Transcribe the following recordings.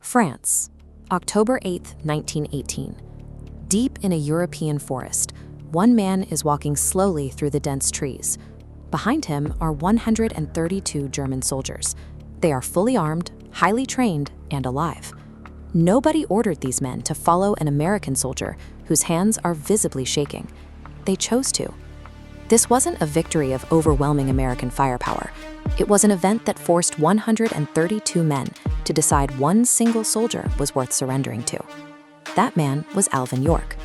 France, October 8, 1918. Deep in a European forest, one man is walking slowly through the dense trees. Behind him are 132 German soldiers. They are fully armed, highly trained, and alive. Nobody ordered these men to follow an American soldier whose hands are visibly shaking. They chose to. This wasn't a victory of overwhelming American firepower. It was an event that forced 132 men to decide one single soldier was worth surrendering to. That man was Alvin York.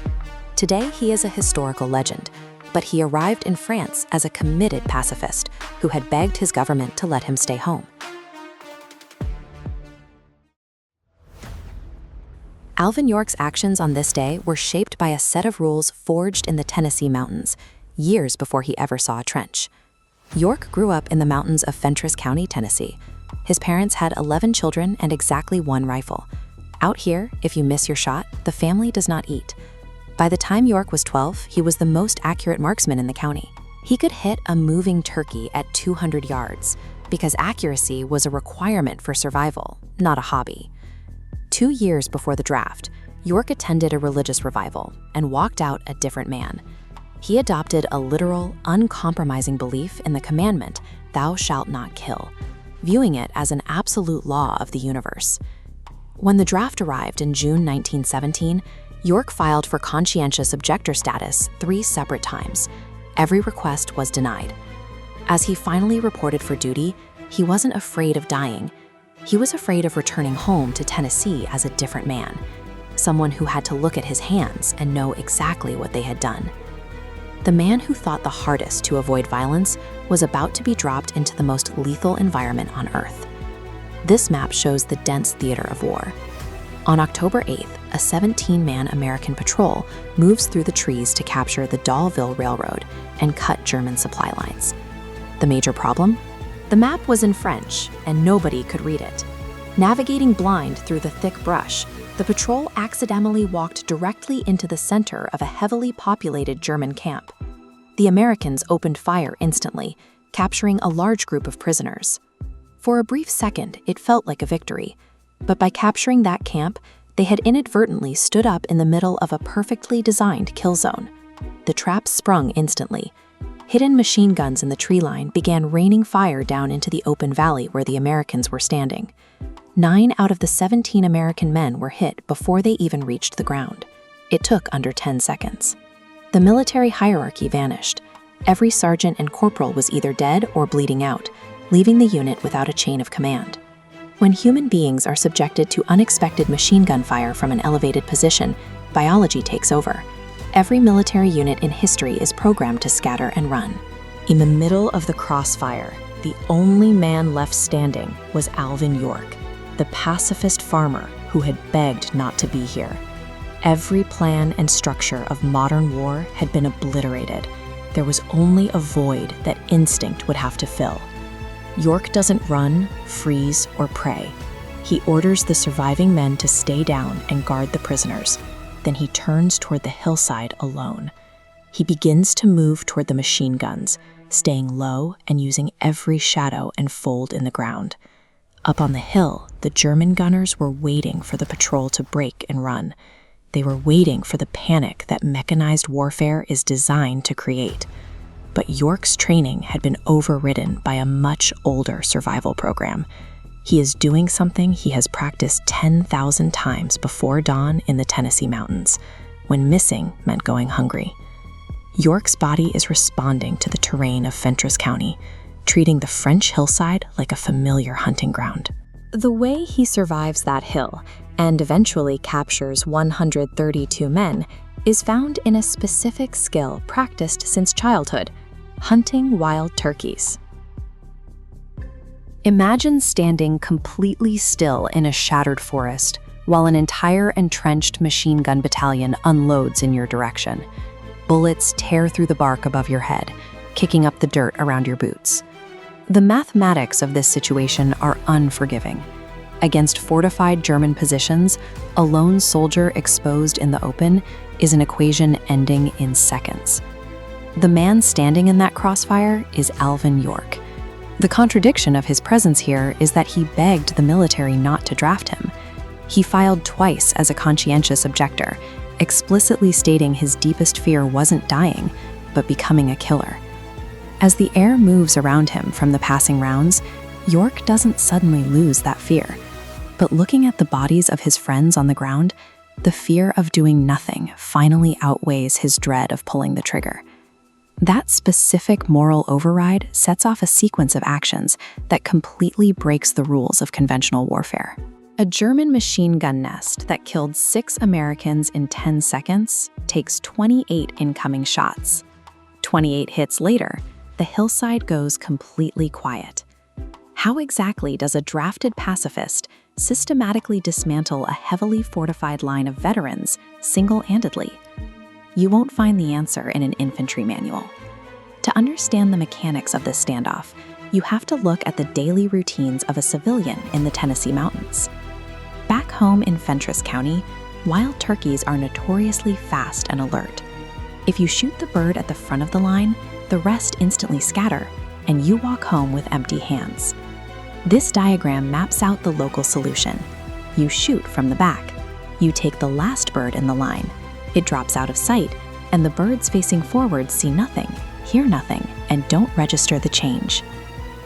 Today, he is a historical legend, but he arrived in France as a committed pacifist who had begged his government to let him stay home. Alvin York's actions on this day were shaped by a set of rules forged in the Tennessee mountains, years before he ever saw a trench. York grew up in the mountains of Fentress County, Tennessee. His parents had 11 children and exactly one rifle. Out here, if you miss your shot, the family does not eat. By the time York was 12, he was the most accurate marksman in the county. He could hit a moving turkey at 200 yards because accuracy was a requirement for survival, not a hobby. 2 years before the draft, York attended a religious revival and walked out a different man. He adopted a literal, uncompromising belief in the commandment, "Thou shalt not kill," viewing it as an absolute law of the universe. When the draft arrived in June 1917, York filed for conscientious objector status 3 separate times. Every request was denied. As he finally reported for duty, he wasn't afraid of dying. He was afraid of returning home to Tennessee as a different man, someone who had to look at his hands and know exactly what they had done. The man who thought the hardest to avoid violence was about to be dropped into the most lethal environment on Earth. This map shows the dense theater of war. On October 8th, a 17-man American patrol moves through the trees to capture the Daleville Railroad and cut German supply lines. The major problem? The map was in French, and nobody could read it. Navigating blind through the thick brush, the patrol accidentally walked directly into the center of a heavily populated German camp. The Americans opened fire instantly, capturing a large group of prisoners. For a brief second, it felt like a victory, but by capturing that camp, they had inadvertently stood up in the middle of a perfectly designed kill zone. The trap sprung instantly. Hidden machine guns in the tree line began raining fire down into the open valley where the Americans were standing. 9 out of the 17 American men were hit before they even reached the ground. It took under 10 seconds. The military hierarchy vanished. Every sergeant and corporal was either dead or bleeding out, leaving the unit without a chain of command. When human beings are subjected to unexpected machine gun fire from an elevated position, biology takes over. Every military unit in history is programmed to scatter and run. In the middle of the crossfire, the only man left standing was Alvin York, the pacifist farmer who had begged not to be here. Every plan and structure of modern war had been obliterated. There was only a void that instinct would have to fill. York doesn't run, freeze, or pray. He orders the surviving men to stay down and guard the prisoners. Then he turns toward the hillside alone. He begins to move toward the machine guns, staying low and using every shadow and fold in the ground. Up on the hill, the German gunners were waiting for the patrol to break and run. They were waiting for the panic that mechanized warfare is designed to create. But York's training had been overridden by a much older survival program. He is doing something he has practiced 10,000 times before dawn in the Tennessee mountains, when missing meant going hungry. York's body is responding to the terrain of Fentress County, treating the French hillside like a familiar hunting ground. The way he survives that hill and eventually captures 132 men is found in a specific skill practiced since childhood: hunting wild turkeys. Imagine standing completely still in a shattered forest while an entire entrenched machine gun battalion unloads in your direction. Bullets tear through the bark above your head, kicking up the dirt around your boots. The mathematics of this situation are unforgiving. Against fortified German positions, a lone soldier exposed in the open is an equation ending in seconds. The man standing in that crossfire is Alvin York. The contradiction of his presence here is that he begged the military not to draft him. He filed twice as a conscientious objector, explicitly stating his deepest fear wasn't dying, but becoming a killer. As the air moves around him from the passing rounds, York doesn't suddenly lose that fear. But looking at the bodies of his friends on the ground, the fear of doing nothing finally outweighs his dread of pulling the trigger. That specific moral override sets off a sequence of actions that completely breaks the rules of conventional warfare. A German machine gun nest that killed 6 Americans in 10 seconds takes 28 incoming shots. 28 hits later, the hillside goes completely quiet. How exactly does a drafted pacifist systematically dismantle a heavily fortified line of veterans single-handedly? You won't find the answer in an infantry manual. To understand the mechanics of this standoff, you have to look at the daily routines of a civilian in the Tennessee mountains. Back home in Fentress County, wild turkeys are notoriously fast and alert. If you shoot the bird at the front of the line, the rest instantly scatter, and you walk home with empty hands. This diagram maps out the local solution. You shoot from the back. You take the last bird in the line. It drops out of sight, and the birds facing forward see nothing, hear nothing, and don't register the change.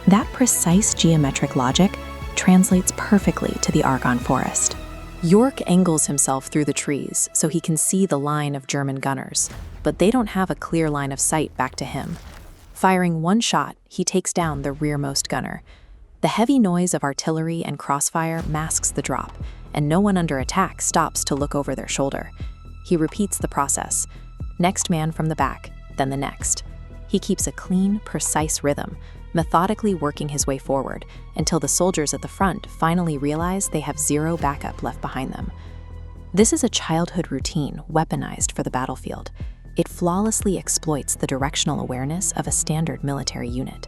That precise geometric logic translates perfectly to the Argonne Forest. York angles himself through the trees so he can see the line of German gunners, but they don't have a clear line of sight back to him. Firing one shot, he takes down the rearmost gunner. The heavy noise of artillery and crossfire masks the drop, and no one under attack stops to look over their shoulder. He repeats the process. Next man from the back, then the next. He keeps a clean, precise rhythm, methodically working his way forward until the soldiers at the front finally realize they have zero backup left behind them. This is a childhood routine weaponized for the battlefield. It flawlessly exploits the directional awareness of a standard military unit.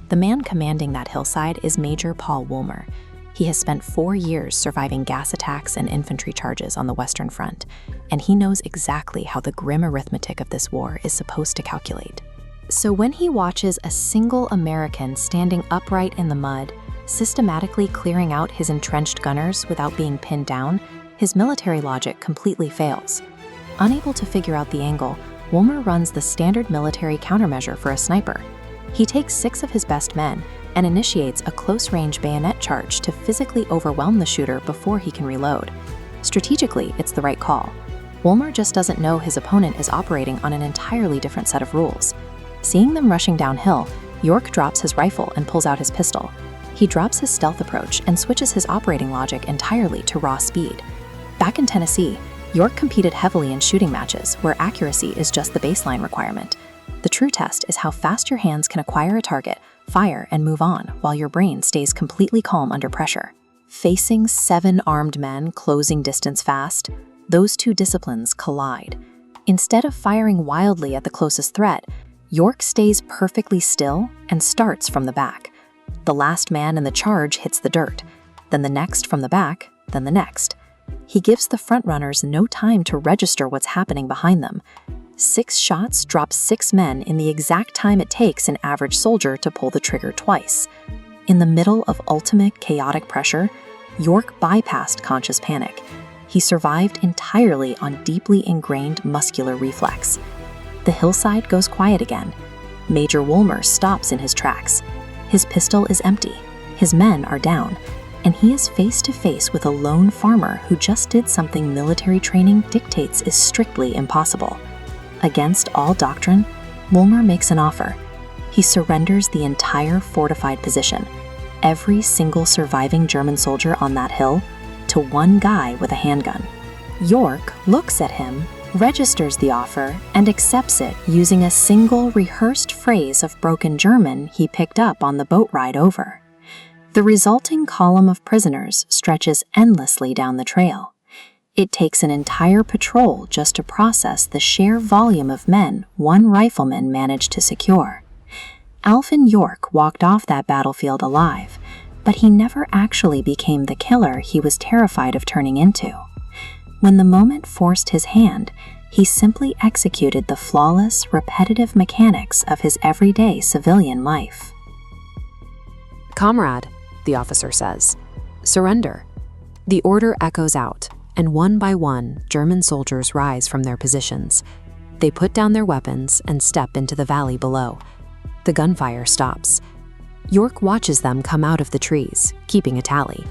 The man commanding that hillside is Major Paul Woolmer. He has spent 4 years surviving gas attacks and infantry charges on the Western Front, and he knows exactly how the grim arithmetic of this war is supposed to calculate. So when he watches a single American standing upright in the mud, systematically clearing out his entrenched gunners without being pinned down, his military logic completely fails. Unable to figure out the angle, Woolmer runs the standard military countermeasure for a sniper. He takes 6 of his best men and initiates a close-range bayonet charge to physically overwhelm the shooter before he can reload. Strategically, it's the right call. Woolmer just doesn't know his opponent is operating on an entirely different set of rules. Seeing them rushing downhill, York drops his rifle and pulls out his pistol. He drops his stealth approach and switches his operating logic entirely to raw speed. Back in Tennessee, York competed heavily in shooting matches where accuracy is just the baseline requirement. The true test is how fast your hands can acquire a target, fire, and move on while your brain stays completely calm under pressure. Facing 7 armed men closing distance fast, those two disciplines collide. Instead of firing wildly at the closest threat, York stays perfectly still and starts from the back. The last man in the charge hits the dirt, then the next from the back, then the next. He gives the frontrunners no time to register what's happening behind them. 6 shots drop 6 men in the exact time it takes an average soldier to pull the trigger twice. In the middle of ultimate chaotic pressure, York bypassed conscious panic. He survived entirely on deeply ingrained muscular reflex. The hillside goes quiet again. Major Woolmer stops in his tracks. His pistol is empty. His men are down. And he is face to face with a lone farmer who just did something military training dictates is strictly impossible. Against all doctrine, Woolmer makes an offer. He surrenders the entire fortified position, every single surviving German soldier on that hill, to one guy with a handgun. York looks at him, registers the offer, and accepts it using a single rehearsed phrase of broken German he picked up on the boat ride over. The resulting column of prisoners stretches endlessly down the trail. It takes an entire patrol just to process the sheer volume of men one rifleman managed to secure. Alvin York walked off that battlefield alive, but he never actually became the killer he was terrified of turning into. When the moment forced his hand, he simply executed the flawless, repetitive mechanics of his everyday civilian life. "Comrade," the officer says, "surrender." The order echoes out, and one by one, German soldiers rise from their positions. They put down their weapons and step into the valley below. The gunfire stops. York watches them come out of the trees, keeping a tally.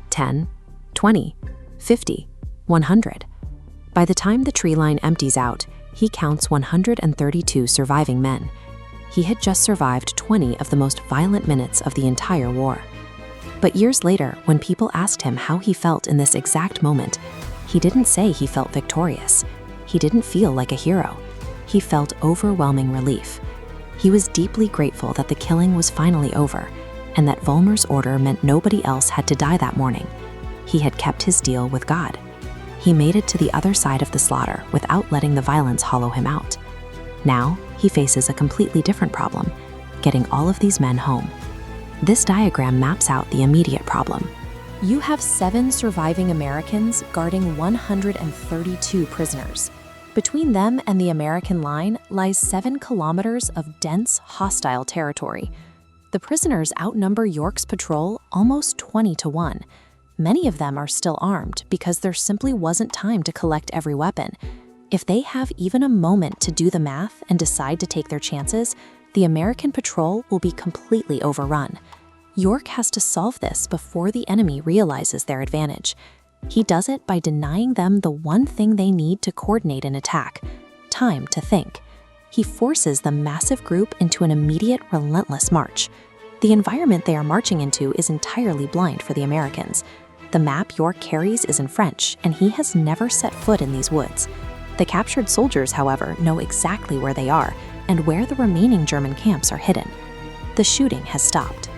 10, 20, 50, 100. By the time the tree line empties out, he counts 132 surviving men. He had just survived 20 of the most violent minutes of the entire war. But years later, when people asked him how he felt in this exact moment, he didn't say he felt victorious. He didn't feel like a hero. He felt overwhelming relief. He was deeply grateful that the killing was finally over, and that Vollmer's order meant nobody else had to die that morning. He had kept his deal with God. He made it to the other side of the slaughter without letting the violence hollow him out. Now, he faces a completely different problem: getting all of these men home. This diagram maps out the immediate problem. You have 7 surviving Americans guarding 132 prisoners. Between them and the American line lies 7 kilometers of dense, hostile territory. The prisoners outnumber York's patrol almost 20 to 1. Many of them are still armed because there simply wasn't time to collect every weapon. If they have even a moment to do the math and decide to take their chances, the American patrol will be completely overrun. York has to solve this before the enemy realizes their advantage. He does it by denying them the one thing they need to coordinate an attack: time to think. He forces the massive group into an immediate, relentless march. The environment they are marching into is entirely blind for the Americans. The map York carries is in French, and he has never set foot in these woods. The captured soldiers, however, know exactly where they are and where the remaining German camps are hidden. The shooting has stopped.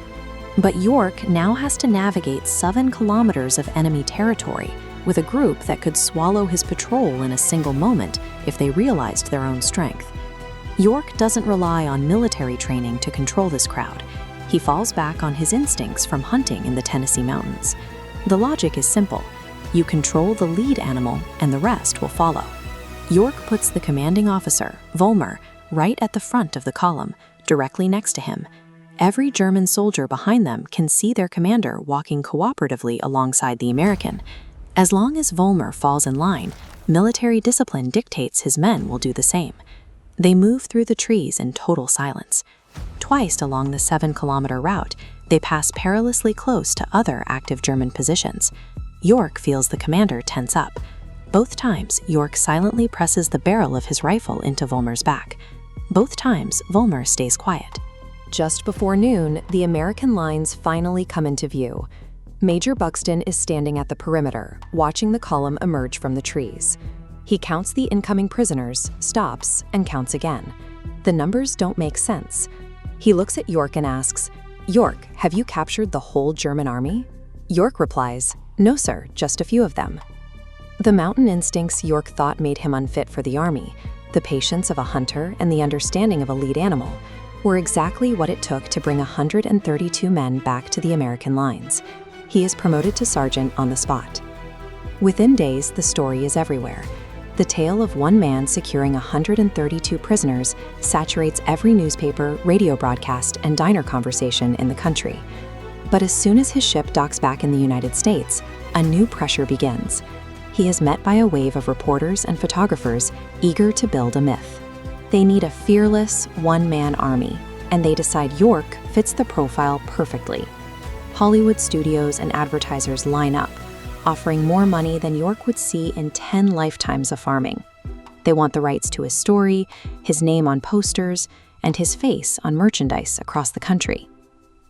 But York now has to navigate 7 kilometers of enemy territory with a group that could swallow his patrol in a single moment if they realized their own strength. York doesn't rely on military training to control this crowd. He falls back on his instincts from hunting in the Tennessee mountains. The logic is simple. You control the lead animal and the rest will follow. York puts the commanding officer, Vollmer, right at the front of the column, directly next to him. Every German soldier behind them can see their commander walking cooperatively alongside the American. As long as Vollmer falls in line, military discipline dictates his men will do the same. They move through the trees in total silence. Twice along the 7-kilometer route, they pass perilously close to other active German positions. York feels the commander tense up. Both times, York silently presses the barrel of his rifle into Vollmer's back. Both times, Vollmer stays quiet. Just before noon, the American lines finally come into view. Major Buxton is standing at the perimeter, watching the column emerge from the trees. He counts the incoming prisoners, stops, and counts again. The numbers don't make sense. He looks at York and asks, "York, have you captured the whole German army?" York replies, "No, sir, just a few of them." The mountain instincts York thought made him unfit for the army, the patience of a hunter and the understanding of a lead animal, were exactly what it took to bring 132 men back to the American lines. He is promoted to sergeant on the spot. Within days, the story is everywhere. The tale of one man securing 132 prisoners saturates every newspaper, radio broadcast, and diner conversation in the country. But as soon as his ship docks back in the United States, a new pressure begins. He is met by a wave of reporters and photographers eager to build a myth. They need a fearless, one-man army, and they decide York fits the profile perfectly. Hollywood studios and advertisers line up, offering more money than York would see in 10 lifetimes of farming. They want the rights to his story, his name on posters, and his face on merchandise across the country.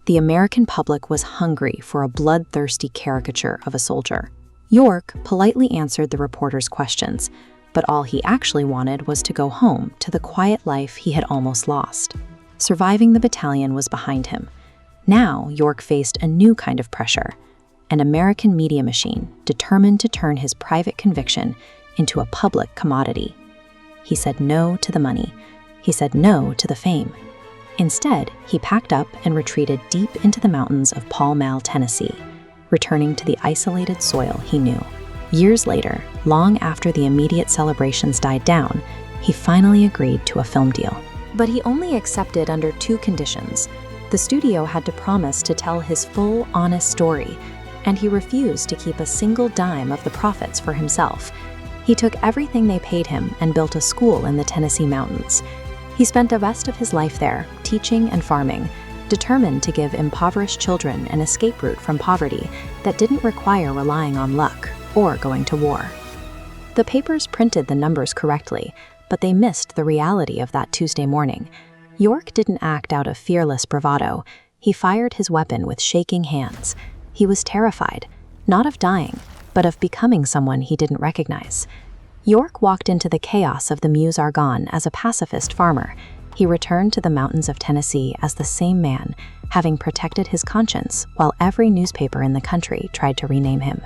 The American public was hungry for a bloodthirsty caricature of a soldier. York politely answered the reporters' questions, but all he actually wanted was to go home to the quiet life he had almost lost. Surviving the battalion was behind him. Now York faced a new kind of pressure, an American media machine determined to turn his private conviction into a public commodity. He said no to the money. He said no to the fame. Instead, he packed up and retreated deep into the mountains of Pall Mall, Tennessee, returning to the isolated soil he knew. Years later, long after the immediate celebrations died down, he finally agreed to a film deal. But he only accepted under 2 conditions. The studio had to promise to tell his full, honest story, and he refused to keep a single dime of the profits for himself. He took everything they paid him and built a school in the Tennessee mountains. He spent the rest of his life there, teaching and farming, determined to give impoverished children an escape route from poverty that didn't require relying on luck or going to war. The papers printed the numbers correctly, but they missed the reality of that Tuesday morning. York didn't act out of fearless bravado. He fired his weapon with shaking hands. He was terrified, not of dying, but of becoming someone he didn't recognize. York walked into the chaos of the Meuse-Argonne as a pacifist farmer. He returned to the mountains of Tennessee as the same man, having protected his conscience while every newspaper in the country tried to rename him.